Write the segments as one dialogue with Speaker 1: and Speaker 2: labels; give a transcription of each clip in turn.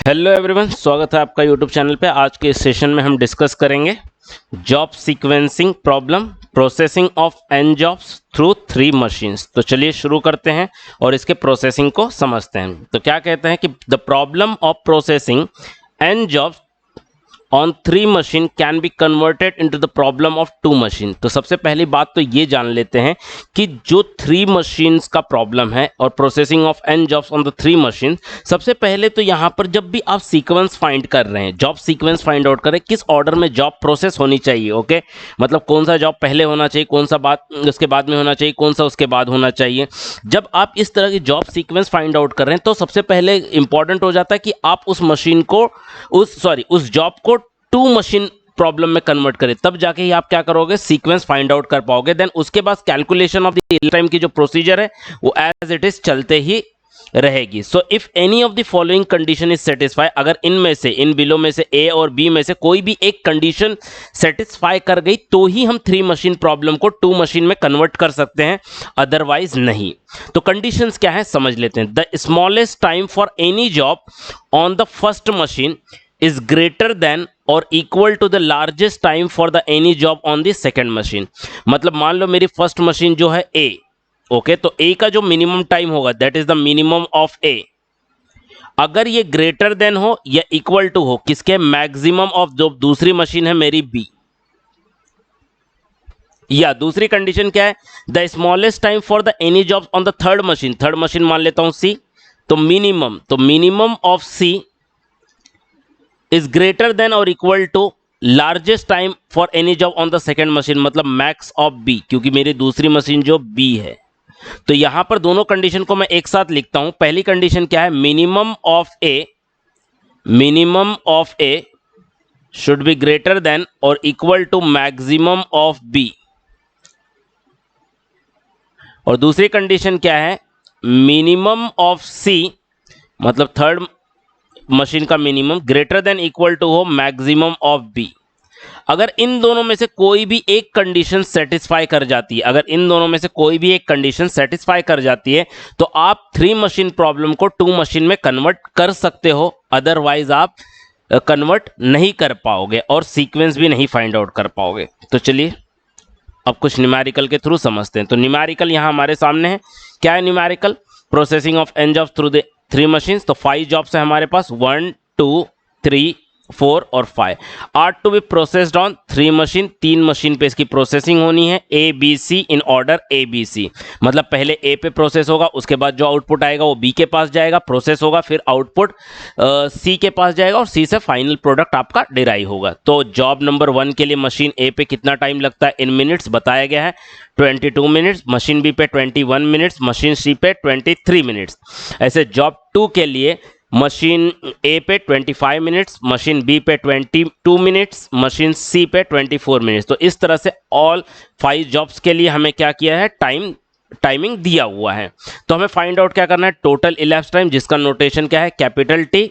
Speaker 1: Hello everyone, स्वागत है आपका यूट्यूब चैनल पे। आज के इस सेशन में हम डिस्कस करेंगे job sequencing problem, processing of n jobs through 3 machines. तो चलिए शुरू करते हैं और इसके प्रोसेसिंग को समझते हैं। तो क्या कहते हैं कि the problem of processing n jobs on 3 machine can be converted into the problem of 2 machine. तो सबसे पहली बात तो ये जान लेते हैं कि जो 3 मशीन्स का प्रॉब्लम है और processing of n jobs on the 3 machine, सबसे पहले तो यहाँ पर जब भी आप सीक्वेंस फाइंड कर रहे हैं, जॉब सीक्वेंस फाइंड आउट करें किस ऑर्डर में जॉब प्रोसेस होनी चाहिए। ओके, मतलब कौन सा जॉब पहले होना चाहिए, कौन सा बात उसके बाद में होना चाहिए, कौन सा उसके बाद होना चाहिए। जब आप इस तरह की जॉब सीक्वेंस फाइंड आउट कर रहे हैं तो सबसे पहले इंपॉर्टेंट हो जाता है कि आप उस मशीन को उस जॉब को 2 मशीन प्रॉब्लम में कन्वर्ट करें, तब जाके ही आप क्या करोगे, सीक्वेंस फाइंड आउट कर पाओगे। देन उसके बाद कैलकुलेशन ऑफ द टाइम की जो प्रोसीजर है वो एज इट इज चलते ही रहेगी। So if any of the following condition is satisfy, अगर इनमें से, इन बिलो में से ए और बी में से कोई भी एक कंडीशन सेटिस्फाई कर गई तो ही हम 3 मशीन प्रॉब्लम को 2 मशीन में कन्वर्ट कर सकते हैं, अदरवाइज नहीं। तो कंडीशंस क्या है समझ लेते हैं। The smallest time for any job on the first machine is greater than or equal to the largest time for the any job on the second machine। मतलब मान लो मेरी फर्स्ट मशीन जो है A, ओके, तो A का जो minimum time होगा that is the minimum of A, अगर ये ग्रेटर देन हो या इक्वल टू हो किसके, मैक्सिमम ऑफ जो दूसरी मशीन है मेरी B। या दूसरी कंडीशन क्या है, the smallest time for the any job on the third machine मान लेता हूं C, तो minimum of C is greater than or equal to largest time for any job on the second machine, मतलब max of B, क्योंकि मेरी दूसरी machine जो B है। तो यहां पर दोनों कंडीशन को मैं एक साथ लिखता हूं। पहली कंडीशन क्या है, minimum of A should be greater than or equal to maximum of B। और दूसरी कंडीशन क्या है, मिनिमम ऑफ C मतलब थर्ड मशीन का minimum greater than equal to हो मैक्सिमम ऑफ बी। अगर इन दोनों में से कोई भी एक कंडीशन सेटिस्फाई कर जाती है, तो आप 3 मशीन प्रॉब्लम को 2 मशीन में कन्वर्ट कर सकते हो, अदरवाइज आप कन्वर्ट नहीं कर पाओगे और सीक्वेंस भी नहीं फाइंड आउट कर पाओगे। तो चलिए अब कुछ न्यूमेरिकल के थ्रू समझते हैं। तो न्यूमेरिकल यहां हमारे सामने है। क्या है numerical, processing of n jobs through the 3 machines. तो 5 जॉब्स है हमारे पास, 1 2 3 4 और 5 are to be processed on 3 machine. 3 machine पे इसकी प्रोसेसिंग होनी है, A B C in order A B C. मतलब पहले ए पे प्रोसेस होगा, उसके बाद जो आउटपुट आएगा वो बी के पास जाएगा, प्रोसेस होगा, फिर आउटपुट सी के पास जाएगा और सी से फाइनल प्रोडक्ट आपका डिराइव होगा। तो जॉब नंबर 1 के लिए मशीन ए पे कितना टाइम लगता है इन मिनट्स बताया गया है, 22 मिनट्स, मशीन बी पे 21 मिनट्स, मशीन सी पे 23 मिनट्स। ऐसे जॉब 2 के लिए मशीन ए पे 25 मिनट्स, मशीन बी पे 22 मिनट्स, मशीन सी पे 24 मिनट्स। तो इस तरह से ऑल 5 जॉब्स के लिए हमें क्या किया है, टाइमिंग दिया हुआ है। तो हमें फाइंड आउट क्या करना है, टोटल इलैप्स टाइम, जिसका नोटेशन क्या है, capital T,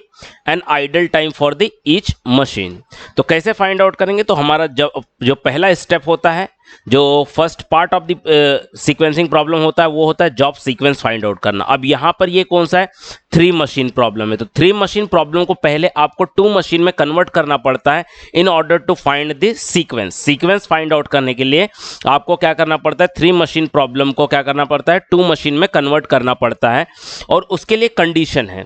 Speaker 1: and idol time for the each machine. तो कैसे फाइंड आउट करेंगे, तो हमारा जो पहला स्टेप होता है, जो first part of the sequencing problem होता है, वो होता है जॉब सीक्वेंस फाइंड आउट करना। अब यहां पर ये कौन सा है, 3 मशीन प्रॉब्लम है। तो 3 मशीन प्रॉब्लम को पहले आपको 2 मशीन में कन्वर्ट करना पड़ता है in order to find the sequence find out करने के लिए आपको क्या करना पड़ता है, 3 मशीन प्रॉब्लम को क्या करना पड़ता है, 2 मशीन में कन्वर्ट करना पड़ता है। और उसके लिए कंडीशन है,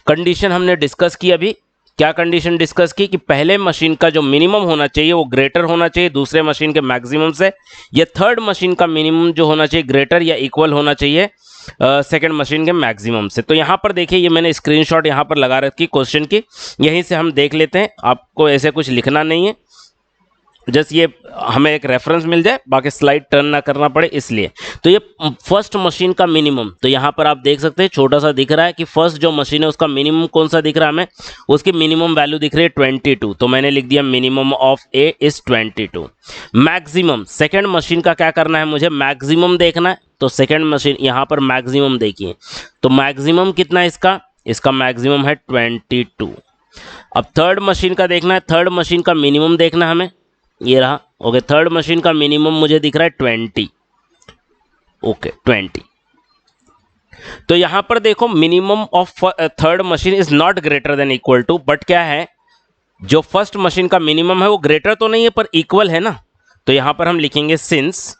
Speaker 1: कंडीशन हमने डिस्कस की अभी। क्या कंडीशन डिस्कस की कि पहले मशीन का जो मिनिमम होना चाहिए वो ग्रेटर होना चाहिए दूसरे मशीन के मैक्सिमम से, या थर्ड मशीन का मिनिमम जो होना चाहिए ग्रेटर या इक्वल होना चाहिए सेकंड मशीन के मैक्सिमम से। तो यहां पर देखिए, ये मैंने स्क्रीनशॉट यहां पर लगा रखी क्वेश्चन की, यहीं से हम देख लेते हैं, आपको ऐसे कुछ लिखना नहीं है, जस्ट ये हमें एक रेफरेंस मिल जाए, बाकी स्लाइड टर्न ना करना पड़े इसलिए। तो ये फर्स्ट मशीन का मिनिमम, तो यहाँ पर आप देख सकते हैं छोटा सा दिख रहा है कि फर्स्ट जो मशीन है उसका मिनिमम कौन सा दिख रहा है हमें, उसकी मिनिमम वैल्यू दिख रही है 22। तो मैंने लिख दिया minimum of A is 22। Maximum second machine का क्या करना है, मुझे मैक्सिमम देखना है। तो सेकेंड मशीन यहाँ पर मैक्सिमम देखिए, तो मैक्सिमम कितना है इसका मैक्सिमम है 22। अब थर्ड मशीन का देखना है, थर्ड मशीन का मिनिमम देखना है हमें, ये रहा। ओके, थर्ड मशीन का मिनिमम मुझे दिख रहा है 20। ओके 20। तो यहां पर देखो minimum of third machine is not greater than equal to, but क्या है, जो फर्स्ट मशीन का मिनिमम है वो ग्रेटर तो नहीं है पर इक्वल है ना। तो यहां पर हम लिखेंगे since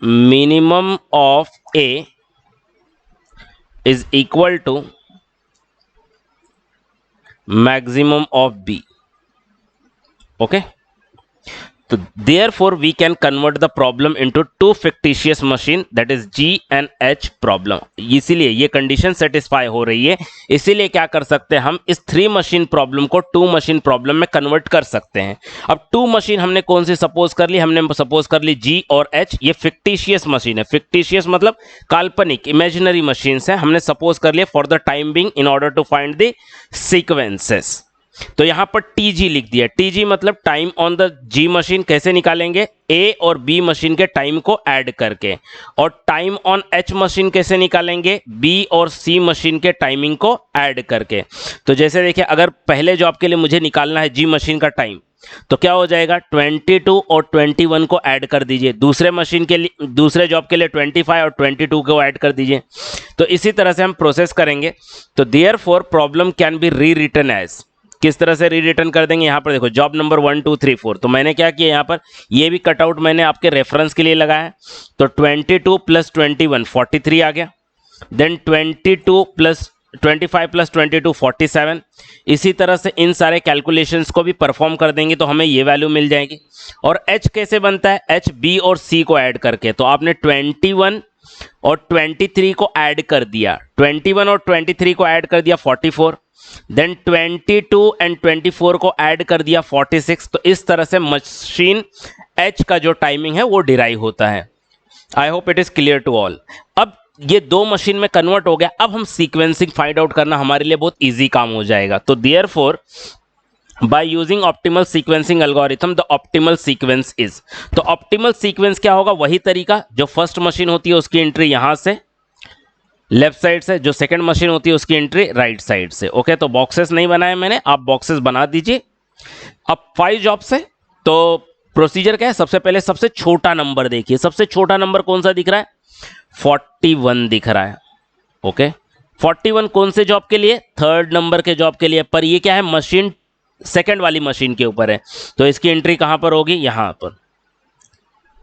Speaker 1: minimum of A is equal to maximum of B. Okay, तो therefore we can convert the problem into two fictitious machine, that is G and H problem। इसीलिए ये कंडीशन सेटिस्फाई हो रही है, इसीलिए क्या कर सकते हैं हम, इस 3 मशीन प्रॉब्लम को 2 मशीन प्रॉब्लम में कन्वर्ट कर सकते हैं। अब 2 मशीन हमने कौन सी सपोज कर ली, हमने सपोज कर ली G और H। ये फिक्टिशियस मशीन है, फिक्टिशियस मतलब काल्पनिक, इमेजिनरी मशीन है, हमने सपोज कर लिया for the time being in order to find the sequences. तो यहां पर TG लिख दिया, TG मतलब time on the G machine. कैसे निकालेंगे, A और B मशीन के टाइम को ऐड करके। और टाइम ऑन H मशीन कैसे निकालेंगे, B और C मशीन के टाइमिंग को ऐड करके। तो जैसे देखिए, अगर पहले जॉब के लिए मुझे निकालना है G मशीन का टाइम, तो क्या हो जाएगा, 22 और 21 को ऐड कर दीजिए। दूसरे मशीन के लिए, दूसरे जॉब के लिए 25 और 22 को ऐड कर दीजिए। तो इसी तरह से हम प्रोसेस करेंगे। तो देयरफॉर प्रॉब्लम कैन बी री रिटन एज, किस तरह से री रिटर्न कर देंगे, यहां पर देखो जॉब नंबर 1 2 3 4। तो मैंने क्या किया, यहां पर ये भी कटआउट मैंने आपके रेफरेंस के लिए लगाया। तो 22 प्लस 21 43 आ गया। Then 22 plus 25 plus 22 47। इसी तरह से इन सारे कैलकुलेशंस को भी परफॉर्म कर देंगे तो हमें ये वैल्यू मिल जाएगी। और H कैसे बनता है, H B और C को ऐड करके। तो आपने 21 और 23 को ऐड कर दिया, 21 और 23 को ऐड कर दिया 44। देन 22 एंड 24 को ऐड कर दिया 46। तो इस तरह से मशीन H का जो टाइमिंग है वो डिराइव होता है। I hope it is clear to all. अब ये 2 मशीन में कन्वर्ट हो गया, अब हम सीक्वेंसिंग फाइंड आउट करना हमारे लिए बहुत इजी काम हो जाएगा। तो therefore by using optimal sequencing algorithm the optimal sequence is. तो ऑप्टिमल सीक्वेंस क्या होगा, वही तरीका जो फर्स्ट मशीन होती है उसकी एंट्री यहां से लेफ्ट साइड से, जो सेकंड मशीन होती है उसकी एंट्री राइट साइड से। ओके, तो बॉक्सेस नहीं बनाए मैंने, आप बॉक्सेस बना दीजिए। अब 5 जॉब्स है, तो प्रोसीजर क्या है, सबसे पहले सबसे छोटा नंबर देखिए। सबसे छोटा नंबर कौन सा दिख रहा है, 41 दिख रहा है। ओके, 41 कौन से जॉब के लिए, थर्ड नंबर के जॉब के लिए। पर ये क्या है, मशीन सेकंड वाली मशीन के ऊपर है, तो इसकी एंट्री कहां पर होगी, यहां पर।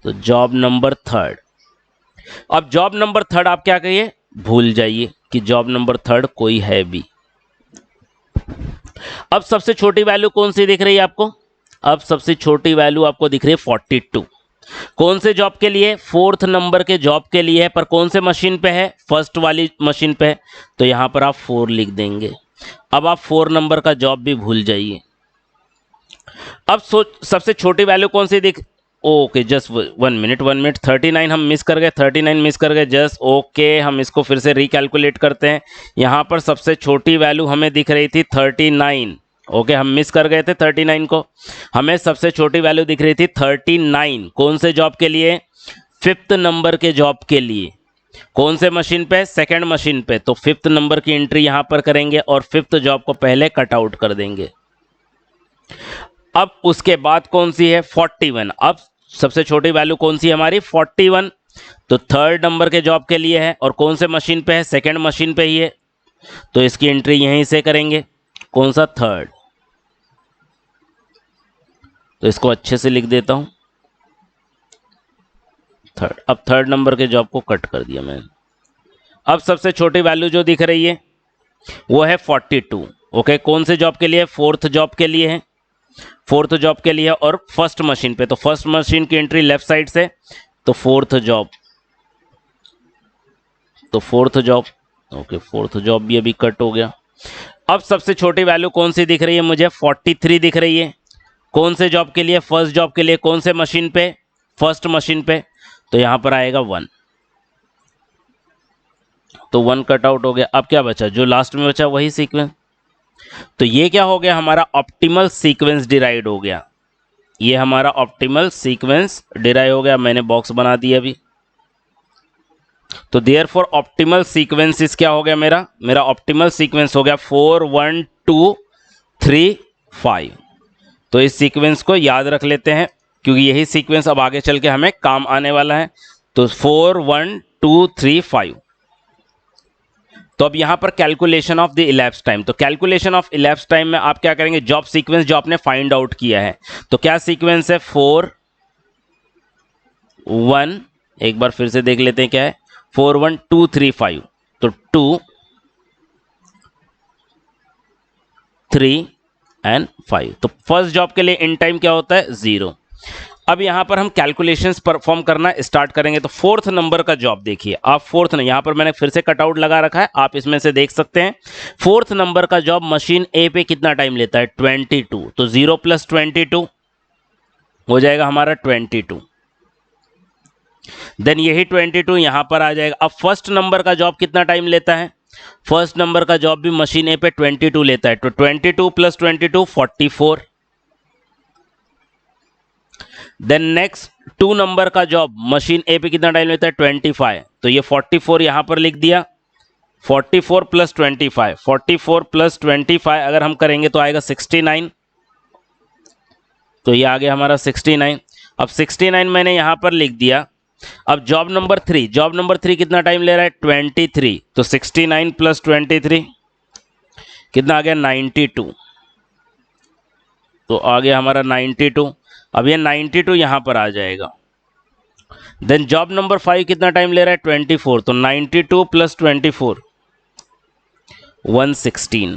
Speaker 1: तो जॉब नंबर 3। अब जॉब नंबर 3 आप क्या करिए, भूल जाइए कि जॉब नंबर 3 कोई है भी। अब सबसे छोटी वैल्यू कौन सी दिख रही है आपको, अब सबसे छोटी वैल्यू आपको दिख रही है 42। कौन से जॉब के लिए, 4th नंबर के जॉब के लिए है। पर कौन से मशीन पे है, फर्स्ट वाली मशीन पे है। तो यहां पर आप 4 लिख देंगे। अब आप 4 नंबर का जॉब भी भूल जाइए। अब सबसे छोटी वैल्यू कौन सी दिख, ओके जस्ट 1 मिनट 39 हम मिस कर गए, 39 मिस कर गए जस्ट। ओके, हम इसको फिर से रिकैलकुलेट करते हैं। यहाँ पर सबसे छोटी वैल्यू हमें दिख रही थी 39। ओके, हम मिस कर गए थे 39 को। हमें सबसे छोटी वैल्यू दिख रही थी 39। कौन से जॉब के लिए, 5th नंबर के जॉब के लिए। कौन से मशीन पे, सेकेंड मशीन पे। तो 5th नंबर की एंट्री यहाँ पर करेंगे और 5th जॉब को पहले कट आउट कर देंगे। अब उसके बाद कौन सी है, 41। अब सबसे छोटी वैल्यू कौन सी है हमारी, 41। तो 3rd नंबर के जॉब के लिए है और कौन से मशीन पे है, सेकंड मशीन पे ही है। तो इसकी एंट्री यहीं से करेंगे, कौन सा, 3rd। तो इसको अच्छे से लिख देता हूं, 3rd। अब 3rd नंबर के जॉब को कट कर दिया मैंने। अब सबसे छोटी वैल्यू जो दिख रही है वो है 42। ओके, कौन से जॉब के लिए, 4th जॉब के लिए है, 4th जॉब के लिए और फर्स्ट मशीन पे। तो फर्स्ट मशीन की एंट्री लेफ्ट साइड से, तो 4th जॉब, तो 4th job. Okay, 4th job भी अभी कट हो गया। अब सबसे छोटी वैल्यू कौन सी दिख रही है मुझे, 43 दिख रही है। कौन से जॉब के लिए, फर्स्ट जॉब के लिए। कौन से मशीन पे, फर्स्ट मशीन पे। तो यहां पर आएगा 1। तो 1 कट आउट हो गया। अब क्या बचा, जो लास्ट में बचा वही सीक्वेंस। तो ये क्या हो गया, हमारा ऑप्टिमल सीक्वेंस डिराइव हो गया। ये हमारा ऑप्टिमल सीक्वेंस डिराइव हो गया। मैंने बॉक्स बना दिया अभी। तो देयरफॉर ऑप्टिमल सीक्वेंस इस क्या हो गया, मेरा ऑप्टिमल सीक्वेंस हो गया 4 1 2 3 5। तो इस सीक्वेंस को याद रख लेते हैं क्योंकि यही सीक्वेंस अब आगे चल के हमें काम आने वाला है। तो 4 1 2 3 5। तो अब यहां पर calculation of the elapse time, तो कैलकुलेशन ऑफ इलैप्स टाइम में आप क्या करेंगे, जॉब सीक्वेंस जो आपने फाइंड आउट किया है, तो क्या सीक्वेंस है, 4 1, एक बार फिर से देख लेते हैं क्या है, 4 1 2 3 5, तो 2 3 एंड 5। तो फर्स्ट जॉब के लिए इन टाइम क्या होता है, 0। अब यहां पर हम कैलकुलेशंस परफॉर्म करना स्टार्ट करेंगे। तो फोर्थ नंबर का जॉब देखिए आप, फोर्थ यहां पर मैंने फिर से कटआउट लगा रखा है, आप इसमें से देख सकते हैं। फोर्थ नंबर का जॉब मशीन ए पे कितना टाइम लेता है, 22। तो 0 + 22 हो जाएगा हमारा 22। देन यही 22 यहां पर आ जाएगा। अब फर्स्ट नंबर का जॉब कितना टाइम लेता है, फर्स्ट नंबर का जॉब भी मशीन ए पे 22 लेता है, तो 22 + 22 44। देन नेक्स्ट 2 नंबर का जॉब मशीन ए पे कितना टाइम लेता है, 25, तो ये 44 यहां पर लिख दिया। 44 + 25, 44 + 25 अगर हम करेंगे तो आएगा 69, तो ये आ गया हमारा 69। अब 69 मैंने यहां पर लिख दिया। अब जॉब नंबर 3, जॉब नंबर 3 कितना टाइम ले रहा है, 23, तो 69 + 23 कितना आ गया, 92, तो आ गया हमारा 92। अब ये 92 यहां पर आ जाएगा। देन जॉब नंबर 5 कितना टाइम ले रहा है, 24, तो 92 + 24 116।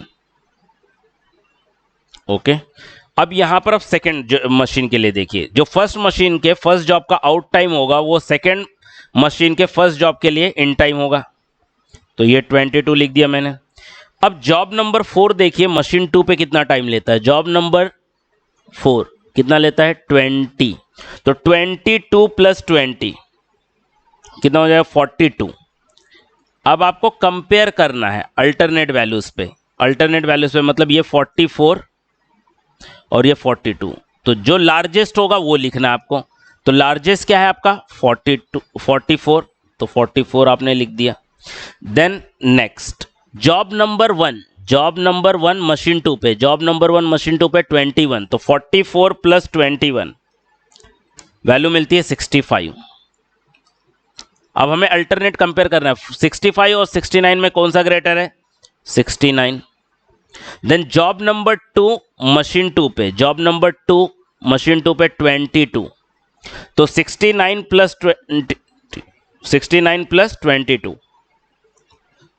Speaker 1: ओके, अब यहां पर आप सेकेंड मशीन के लिए देखिए, जो फर्स्ट मशीन के फर्स्ट जॉब का आउट टाइम होगा वो सेकेंड मशीन के फर्स्ट जॉब के लिए इन टाइम होगा, तो ये 22 लिख दिया मैंने। अब जॉब नंबर 4 देखिए, मशीन 2 पे कितना टाइम लेता है, जॉब नंबर 4 कितना लेता है, 20, तो 22 + 20 कितना हो जाएगा, 42। अब आपको कंपेयर करना है अल्टरनेट वैल्यूज पे, अल्टरनेट वैल्यूज पे मतलब ये 44 और ये 42, तो जो लार्जेस्ट होगा वो लिखना है आपको। तो लार्जेस्ट क्या है आपका, 42 44, तो 44 आपने लिख दिया। Then next job number 1, job number 1 machine 2 पे, जॉब नंबर 1 मशीन 2 पे 21, तो 44 + 21 वैल्यू मिलती है 65। अब हमें अल्टरनेट कंपेयर करना है, 65 और 69 में कौन सा ग्रेटर है, 69। देन जॉब नंबर 2 मशीन 2 पे, जॉब नंबर 2 मशीन 2 पे 22, तो 69 + 20 69 + 22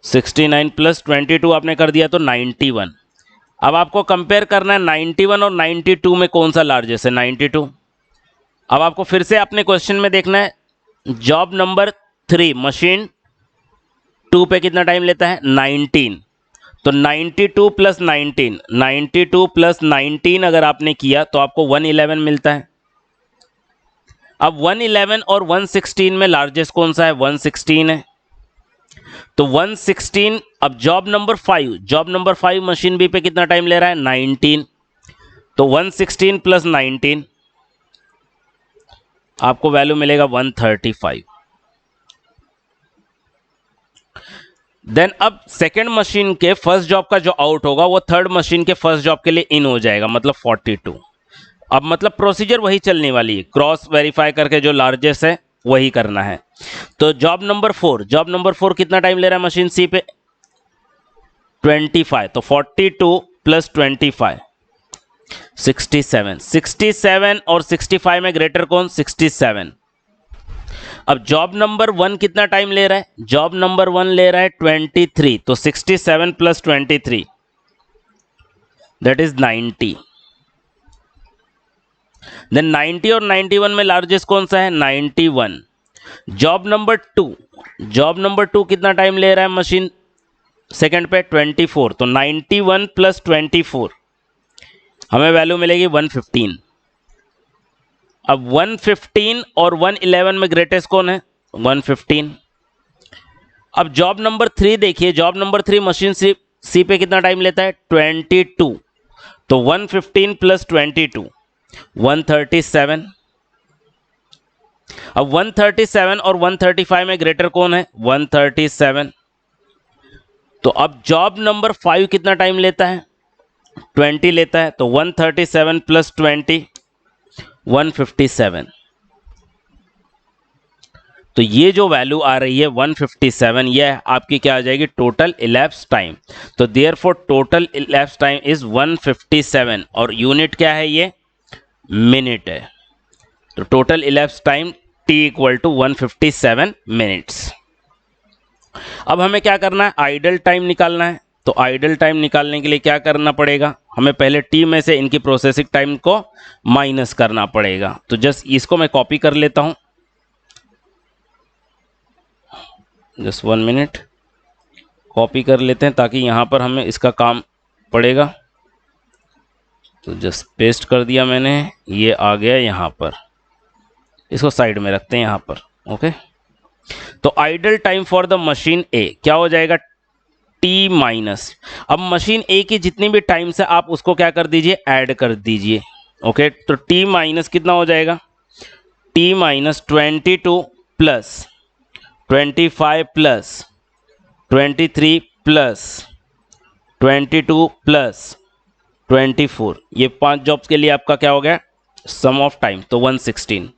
Speaker 1: 69 + 22 आपने कर दिया तो 91। अब आपको कंपेयर करना है 91 और 92 में कौन सा लार्जेस्ट है, 92। अब आपको फिर से अपने क्वेश्चन में देखना है, जॉब नंबर 3 मशीन 2 पे कितना टाइम लेता है, 19, तो 92 + 19, 92 + 19 अगर आपने किया तो आपको 111 मिलता है। अब 111 और 116 में लार्जेस्ट कौन सा है, 116 है, तो 116। अब job number 5, job number 5 machine B पे कितना टाइम ले रहा है, 19, तो 116 + 19 आपको वैल्यू मिलेगा 135। देन अब सेकेंड मशीन के फर्स्ट जॉब का जो आउट होगा वो थर्ड मशीन के फर्स्ट जॉब के लिए इन हो जाएगा, मतलब 42। अब मतलब प्रोसीजर वही चलने वाली है, क्रॉस वेरीफाई करके जो लार्जेस्ट है वही करना है। तो जॉब नंबर 4, जॉब नंबर 4 कितना टाइम ले रहा है मशीन सी पे, 25, तो 42 + 25 67, 67 और 65 में ग्रेटर कौन, 67। अब जॉब नंबर 1 कितना टाइम ले रहा है, जॉब नंबर 1 ले रहा है 23, तो 67 + 23 दैट इज 90। देन 90 और 91 में लार्जेस्ट कौन सा है, 91। जॉब नंबर 2, जॉब नंबर 2 कितना टाइम ले रहा है मशीन सेकंड पे, 24, तो 91 + 24 हमें वैल्यू मिलेगी 115। अब 115 और 111 में ग्रेटेस्ट कौन है, 115। अब जॉब नंबर 3 देखिए, जॉब नंबर 3 मशीन सी पे कितना टाइम लेता है, 22, तो 115 + 22 137। अब 137 और 135 में ग्रेटर कौन है, 137। तो अब जॉब नंबर 5 कितना टाइम लेता है, 20 लेता है, तो 137 + 20 157। तो ये जो वैल्यू आ रही है 157, यह आपकी क्या आ जाएगी, टोटल इलैप्स टाइम। तो therefore total elapse time is 157 और यूनिट क्या है, ये मिनट है। तो total elapse time t equal to 157 minutes. अब हमें क्या करना है, आइडल टाइम निकालना है। तो आइडल टाइम निकालने के लिए क्या करना पड़ेगा, हमें पहले t में से इनकी प्रोसेसिंग टाइम को माइनस करना पड़ेगा। तो जस्ट इसको मैं कॉपी कर लेता हूं, जस्ट 1 मिनट, कॉपी कर लेते हैं ताकि यहां पर हमें इसका काम पड़ेगा। तो जस्ट पेस्ट कर दिया मैंने, ये आ गया यहां पर, इसको साइड में रखते हैं यहां पर। ओके, तो idle time for the machine A क्या हो जाएगा, टी माइनस, अब मशीन ए की जितनी भी टाइम्स है आप उसको क्या कर दीजिए, ऐड कर दीजिए। ओके, तो टी माइनस कितना हो जाएगा, T minus 22 plus 25 plus 23 plus 22 plus 24, ये 5 जॉब्स के लिए आपका क्या हो गया, सम ऑफ टाइम, तो 116।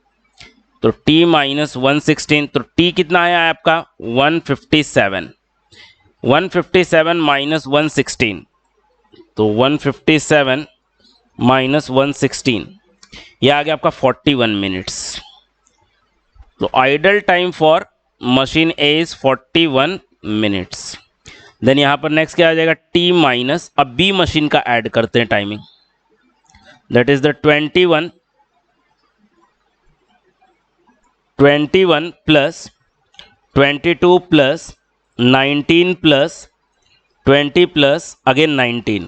Speaker 1: तो t माइनस 116, तो t कितना आया है आपका 157, 157 माइनस 116, तो 157 माइनस 116, ये आ गया आपका 41 मिनट्स। तो idle time for machine A is 41 minutes. Then यहां पर नेक्स्ट क्या आ जाएगा, t माइनस, अब बी मशीन का ऐड करते हैं timing, that is the 21 plus 22 plus 19 plus 20 plus again 19,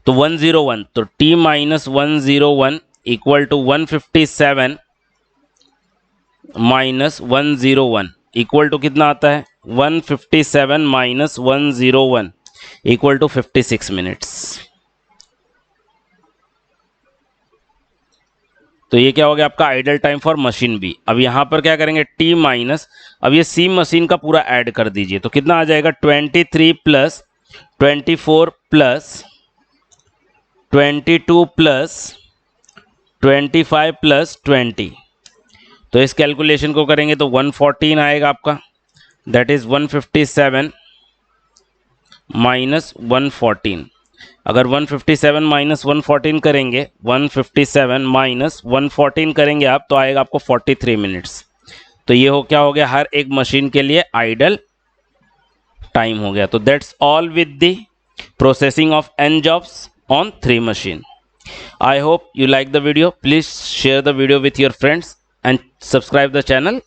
Speaker 1: तो 101। तो t minus 101 equal to 157 minus 101 equal to कितना आता है, 157 माइनस 101 इक्वल टू 56 मिनट्स। तो ये क्या हो गया आपका idle time for machine B. अब यहां पर क्या करेंगे, t माइनस, अब ये सी मशीन का पूरा ऐड कर दीजिए, तो कितना आ जाएगा, 23 प्लस 24 प्लस 22 प्लस 25 प्लस 20, तो इस कैलकुलेशन को करेंगे तो 114 आएगा आपका, दैट इज 157 माइनस 114। अगर 157 माइनस 114 करेंगे, 157 माइनस 114 करेंगे आप, तो आएगा आपको 43 मिनट्स। तो ये हो क्या हो गया, हर एक मशीन के लिए आइडल टाइम हो गया। तो that's all with the processing of n jobs on 3 machine. I hope you like the video. Please share the video with your friends and subscribe the channel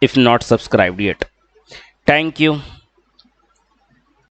Speaker 1: if not subscribed yet. Thank you.